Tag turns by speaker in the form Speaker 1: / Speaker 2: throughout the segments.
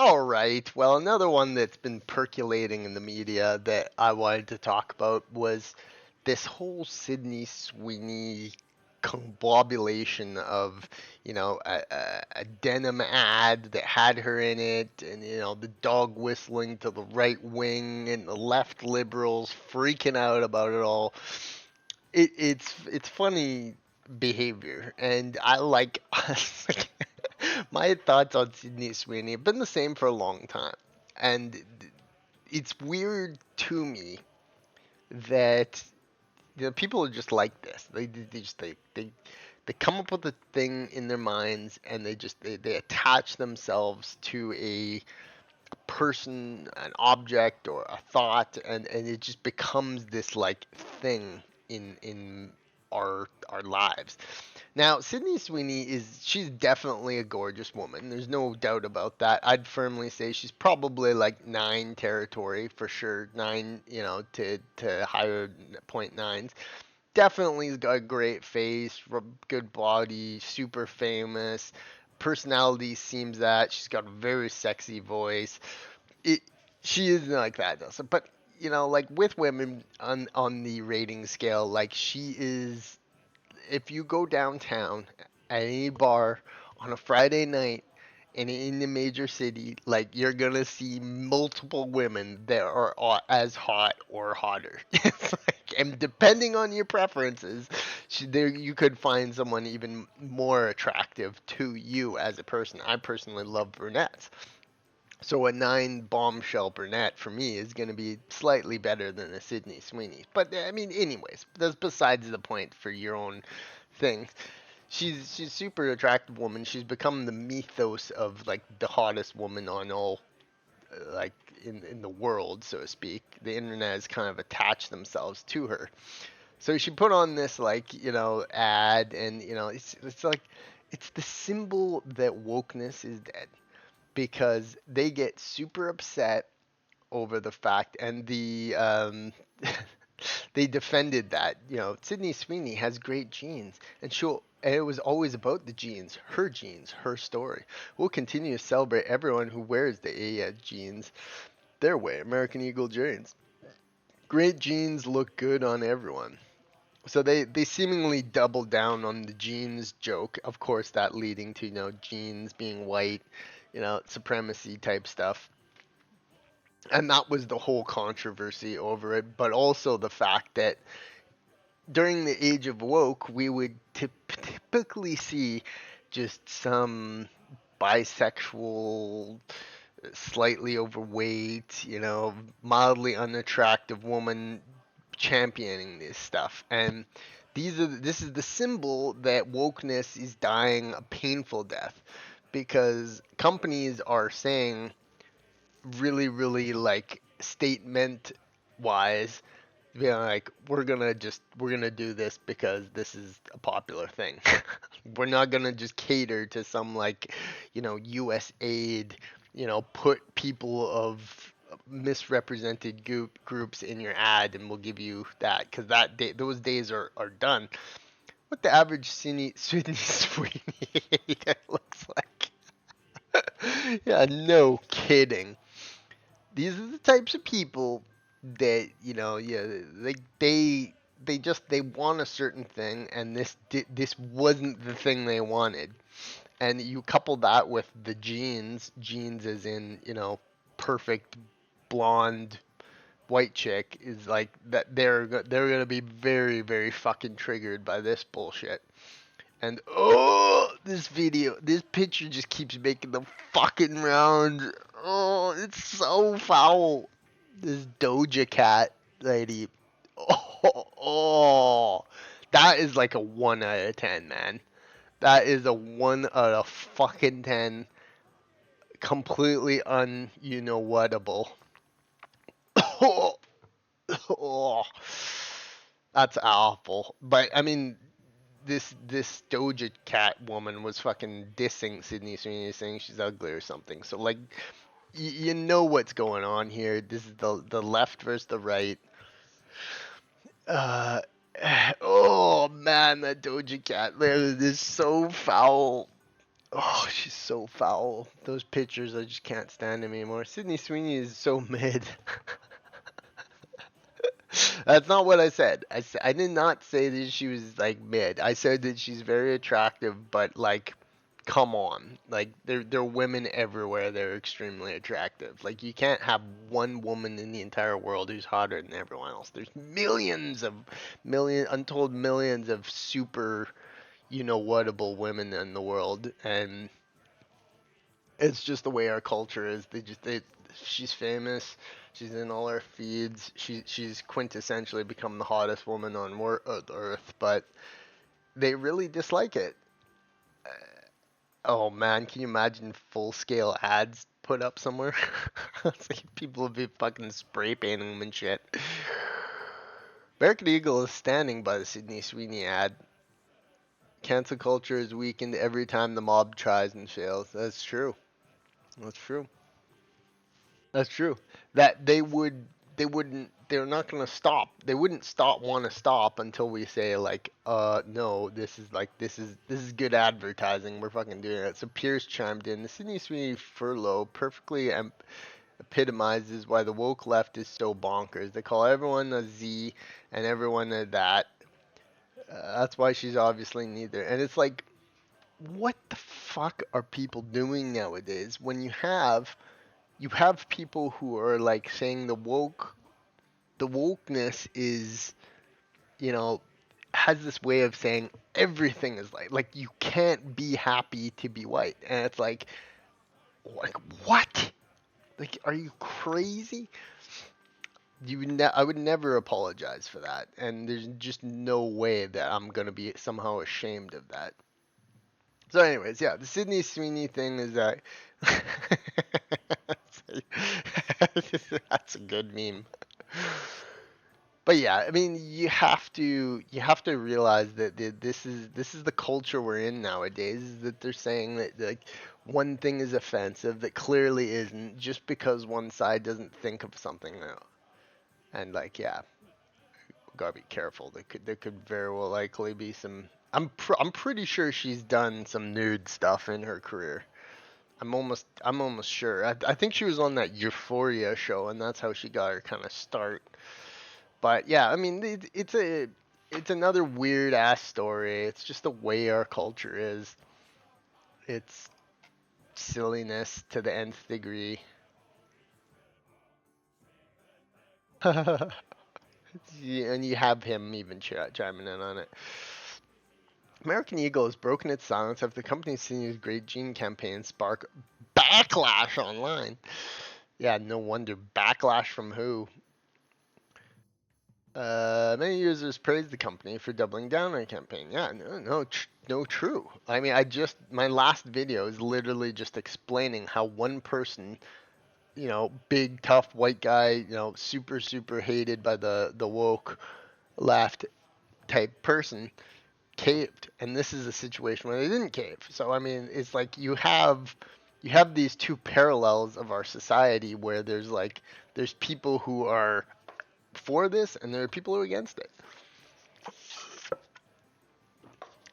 Speaker 1: All right. Well, another one that's been percolating in the media that I wanted to talk about was this whole Sydney Sweeney combobulation of, a denim ad that had her in it, and the dog whistling to the right wing, and the left liberals freaking out about it all. It's funny behavior, and I like my thoughts on Sydney Sweeney have been the same for a long time, and it's weird to me that people are just like this. They come up with a thing in their minds, and they attach themselves to a person, an object, or a thought, and it just becomes this like thing in our lives. Now, Sydney Sweeney she's definitely a gorgeous woman. There's no doubt about that. I'd firmly say she's probably like 9 territory for sure. 9, to higher point nines. Definitely has got a great face, good body, super famous. Personality seems that she's got a very sexy voice. It She is like that, does but like with women on the rating scale, like she is. If you go downtown at any bar on a Friday night and in the major city, like you're gonna see multiple women that are as hot or hotter. It's like, and depending on your preferences, there you could find someone even more attractive to you as a person. I personally love brunettes. So a 9 bombshell brunette for me is going to be slightly better than a Sydney Sweeney. But I mean, anyways, that's besides the point for your own thing. She's super attractive woman. She's become the mythos of like the hottest woman on all like in the world, so to speak. The internet has kind of attached themselves to her. So she put on this like ad, and it's like it's the symbol that wokeness is dead, because they get super upset over the fact, and they defended that Sydney Sweeney has great genes, and it was always about the genes, her story. We'll continue to celebrate everyone who wears the A genes their way, American Eagle genes. Great genes look good on everyone. So they seemingly doubled down on the genes joke. Of course, that leading to genes being white, supremacy type stuff. And that was the whole controversy over it, but also the fact that during the age of woke, we would typically see just some bisexual, slightly overweight, mildly unattractive woman championing this stuff. And this is the symbol that wokeness is dying a painful death, because companies are saying really, really like statement wise, like we're gonna do this because this is a popular thing. We're not gonna just cater to some like U.S. aid, put people of misrepresented groups in your ad, and we'll give you that, because those days are done. What the average Sydney Sweeney looks like. Yeah, no kidding. These are the types of people that yeah, they want a certain thing, and this wasn't the thing they wanted. And you couple that with the genes as in perfect blonde white chick, is like that they're gonna be very, very fucking triggered by this bullshit. And this picture just keeps making the fucking round. Oh, it's so foul. This Doja Cat lady. Oh, that is like a 1 out of 10, man. That is a 1 out of fucking 10. Completely whatable. Oh, oh, that's awful. But I mean, this Doja Cat woman was fucking dissing Sydney Sweeney, saying she's ugly or something. So like, you know what's going on here. This is the left versus the right. Uh, oh man, that Doja Cat is so foul. Oh, she's so foul. Those pictures, I just can't stand them anymore. Sydney Sweeney is so mid. That's not what I said. I did not say that she was like mid. I said that she's very attractive, but like, come on. Like, there are women everywhere that are extremely attractive. Like, you can't have one woman in the entire world who's hotter than everyone else. There's untold millions of super, whatable women in the world, and it's just the way our culture is. She's famous. She's in all our feeds. She's quintessentially become the hottest woman on earth, but they really dislike it. Oh man, can you imagine full scale ads put up somewhere? It's like people would be fucking spray painting them and shit. American Eagle is standing by the Sydney Sweeney ad. Cancel culture is weakened every time the mob tries and fails. That's true. That's true. That's true. That they're not gonna stop. They wouldn't want to stop until we say like, no, this is good advertising. We're fucking doing it. So Pierce chimed in. The Sydney Sweeney furlough perfectly epitomizes why the woke left is so bonkers. They call everyone a Z and everyone a that. That's why she's obviously neither. And it's like, what the fuck are people doing nowadays when you have people who are like saying the wokeness is, you know, has this way of saying everything is like you can't be happy to be white, and it's like what? Like, are you crazy? I would never apologize for that, and there's just no way that I'm gonna be somehow ashamed of that. So, anyways, yeah, the Sydney Sweeney thing is that that's a good meme. But yeah, I mean, you have to realize that this is the culture we're in nowadays. Is that they're saying that like one thing is offensive that clearly isn't, just because one side doesn't think of something now. And like, yeah, gotta be careful. There could very well likely be some. I'm pretty sure she's done some nude stuff in her career. I'm almost sure. I think she was on that Euphoria show, and that's how she got her kind of start. But yeah, I mean, it's another weird ass story. It's just the way our culture is. It's silliness to the nth degree. Yeah, and you have him even chiming in on it. American Eagle has broken its silence after the company's seen Great Gene campaign spark backlash online. Yeah, no wonder. Backlash from who? Many users praised the company for doubling down on the campaign. Yeah, no, true. I mean, my last video is literally just explaining how one person, big tough white guy, super super hated by the woke left type person, caved, and this is a situation where they didn't cave. So I mean, it's like you have these two parallels of our society where there's people who are for this and there are people who are against it.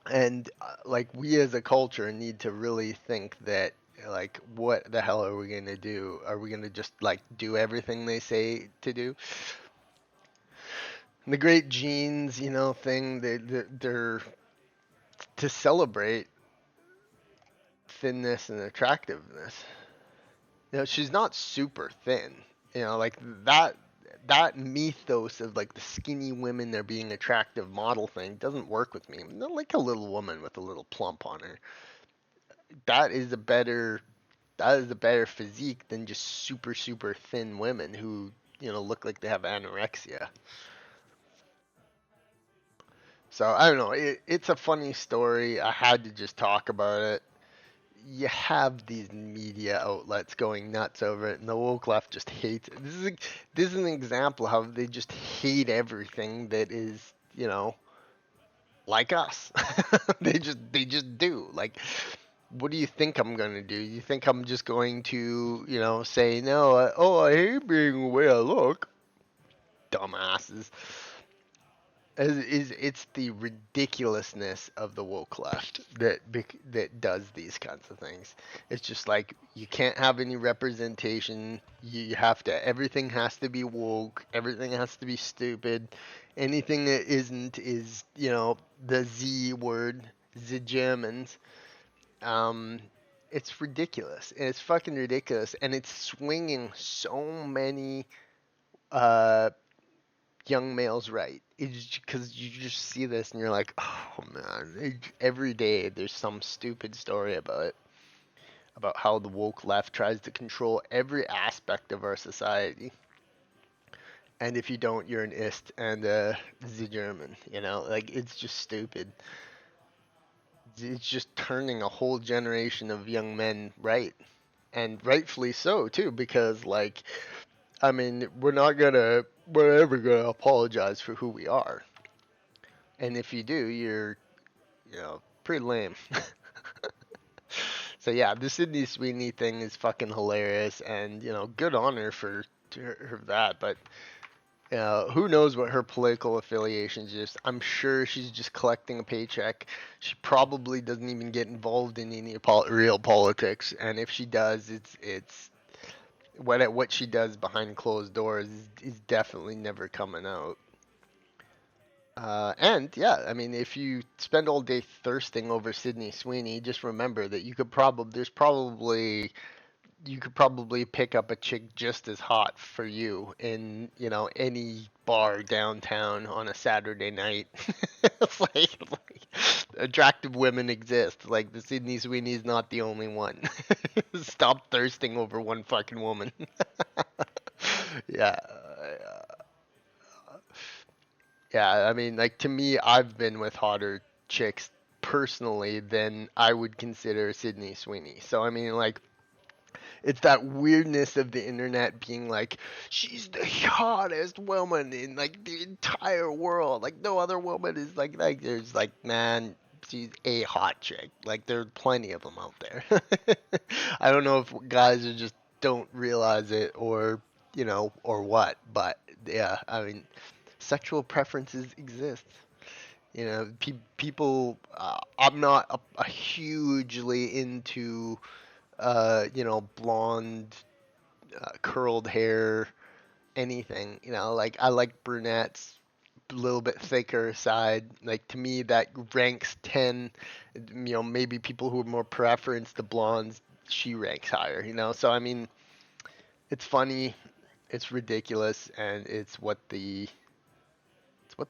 Speaker 1: And like, we as a culture need to really think that, like, what the hell are we going to do? Are we going to just like do everything they say to do? The great genes, thing, they're to celebrate thinness and attractiveness. She's not super thin. Like that mythos of like the skinny women, they're being attractive model thing doesn't work with me. Not like a little woman with a little plump on her. That is a better that is a better physique than just super super thin women who look like they have anorexia. So I don't know. It's a funny story. I had to just talk about it. You have these media outlets going nuts over it, and the woke left just hates it. This is an example of how they just hate everything that is, like us. They just do. Like, what do you think I'm gonna do? You think I'm just going to, say no? I hate being the way I look. Dumbasses. It's the ridiculousness of the woke left that does these kinds of things. It's just like you can't have any representation. You have to everything has to be woke. Everything has to be stupid. Anything that isn't is the Z word, the Germans. Um, it's ridiculous. And it's fucking ridiculous, and it's swinging so many uh young males right. It's because you just see this and you're like, oh man, every day there's some stupid story about how the woke left tries to control every aspect of our society. And if you don't, you're an ist and the German. Like it's just stupid. It's just turning a whole generation of young men right, and rightfully so too, because like, I mean, we're never gonna apologize for who we are. And if you do, you're pretty lame. So yeah, the Sydney Sweeney thing is fucking hilarious, and good on her for that. But who knows what her political affiliations is? I'm sure she's just collecting a paycheck. She probably doesn't even get involved in any real politics, and if she does, it's what she does behind closed doors is definitely never coming out. And yeah, I mean, if you spend all day thirsting over Sydney Sweeney, just remember that you could probably pick up a chick just as hot for you in any bar downtown on a Saturday night. It's like attractive women exist. Like the Sydney Sweeney is not the only one. Stop thirsting over one fucking woman. Yeah. Yeah, I mean, like to me, I've been with hotter chicks personally than I would consider Sydney Sweeney. So I mean, like, it's that weirdness of the internet being like, she's the hottest woman in like the entire world. Like no other woman is like there's like, man, she's a hot chick. Like there's plenty of them out there. I don't know if guys are just don't realize it or what, but yeah, I mean, sexual preferences exist. People. I'm not a hugely into blonde, curled hair, anything. Like I like brunettes, a little bit thicker side. Like to me, that ranks 10. Maybe people who are more preference to blondes, she ranks higher. So I mean, it's funny, it's ridiculous, and it's what the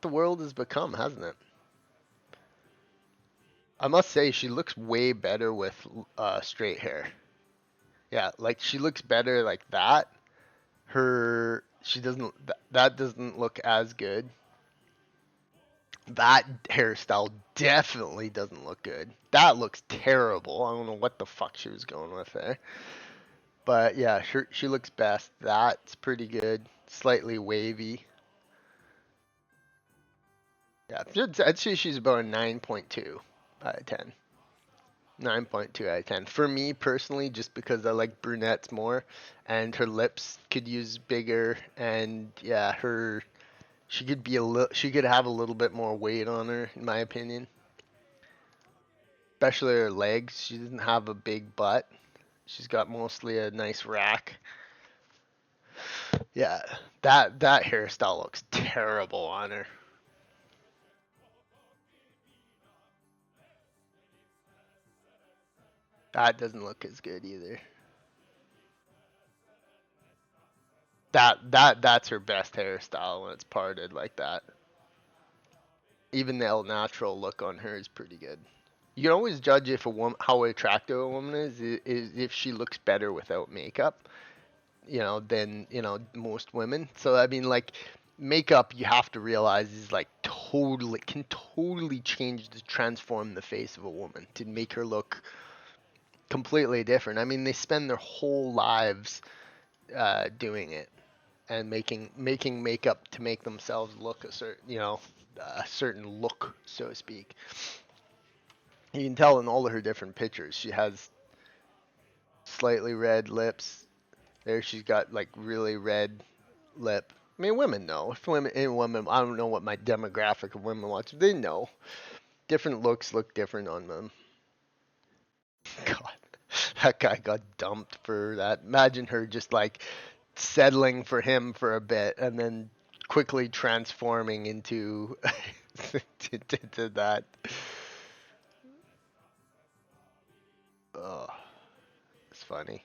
Speaker 1: world has become, hasn't it? I must say, she looks way better with straight hair. Yeah, like she looks better like that. She doesn't. That doesn't look as good. That hairstyle definitely doesn't look good. That looks terrible. I don't know what the fuck she was going with there. But yeah, she looks best. That's pretty good. Slightly wavy. Yeah, I'd say she's about a 9.2 out of 10. 9.2 out of 10. For me personally, just because I like brunettes more, and her lips could use bigger, and yeah, she could have a little bit more weight on her, in my opinion. Especially her legs. She doesn't have a big butt. She's got mostly a nice rack. Yeah, that hairstyle looks terrible on her. That doesn't look as good either. That's her best hairstyle when it's parted like that. Even the El Natural look on her is pretty good. You can always judge if a woman how attractive a woman is if she looks better without makeup, than most women. So I mean, like, makeup, you have to realize is like totally change to transform the face of a woman to make her look completely different. I mean, they spend their whole lives doing it and making makeup to make themselves look a certain look, so to speak. You can tell in all of her different pictures. She has slightly red lips. There, she's got like really red lip. I mean, women know. If women, I don't know what my demographic of women watch. They know. Different looks look different on them. God, that guy got dumped for that. Imagine her just like settling for him for a bit and then quickly transforming into into that. Oh, it's funny.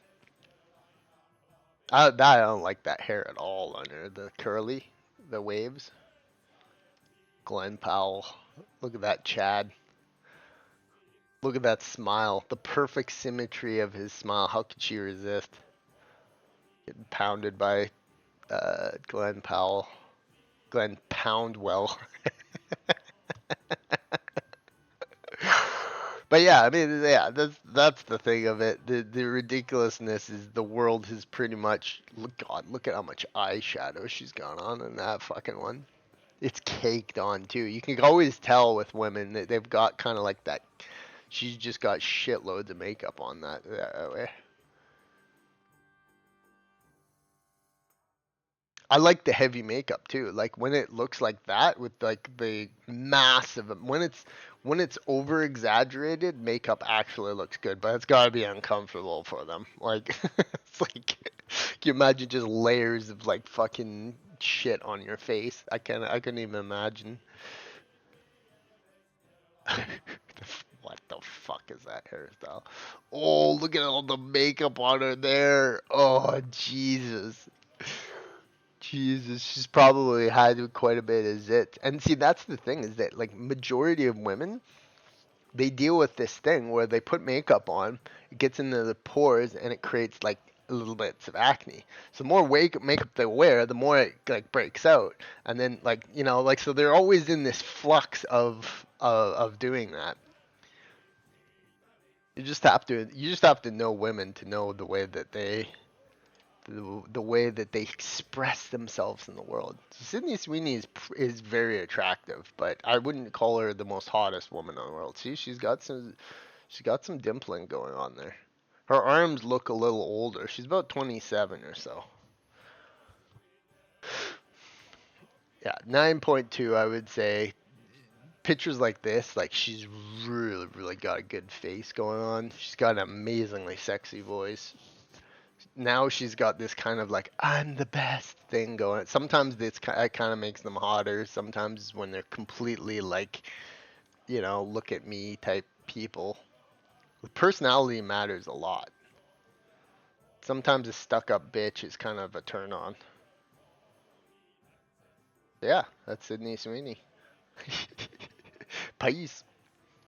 Speaker 1: I don't like that hair at all on her. The curly, the waves. Glenn Powell. Look at that Chad. Look at that smile. The perfect symmetry of his smile. How could she resist? Getting pounded by Glenn Powell. Glenn Poundwell. But yeah, I mean, yeah, that's the thing of it. The ridiculousness is the world has pretty much look at how much eyeshadow she's got on in that fucking one. It's caked on too. You can always tell with women that they've got kind of like that. She's just got shitloads of makeup on that way. I like the heavy makeup too. Like when it looks like that with like the massive when it's over exaggerated, makeup actually looks good, but it's got to be uncomfortable for them. Like it's like can you imagine just layers of like fucking shit on your face? I couldn't even imagine. What the fuck is that hairstyle? Oh, look at all the makeup on her there. Oh, Jesus. Jesus, she's probably had quite a bit of zit. And see, that's the thing is that like majority of women, they deal with this thing where they put makeup on, it gets into the pores and it creates like little bits of acne. So the more makeup they wear, the more it like breaks out. And then like, like so they're always in this flux of doing that. You just have to know women to know the way that they express themselves in the world. So Sydney Sweeney is very attractive, but I wouldn't call her the most hottest woman in the world. See, she's got some dimpling going on there. Her arms look a little older. She's about 27 or so. Yeah, 9.2 I would say. Pictures like this, like she's really, really got a good face going on. She's got an amazingly sexy voice. Now she's got this kind of like I'm the best thing going. Sometimes it kind of makes them hotter. Sometimes when they're completely like, look at me type people. The personality matters a lot. Sometimes a stuck-up bitch is kind of a turn on. Yeah, that's Sydney Sweeney. Peace.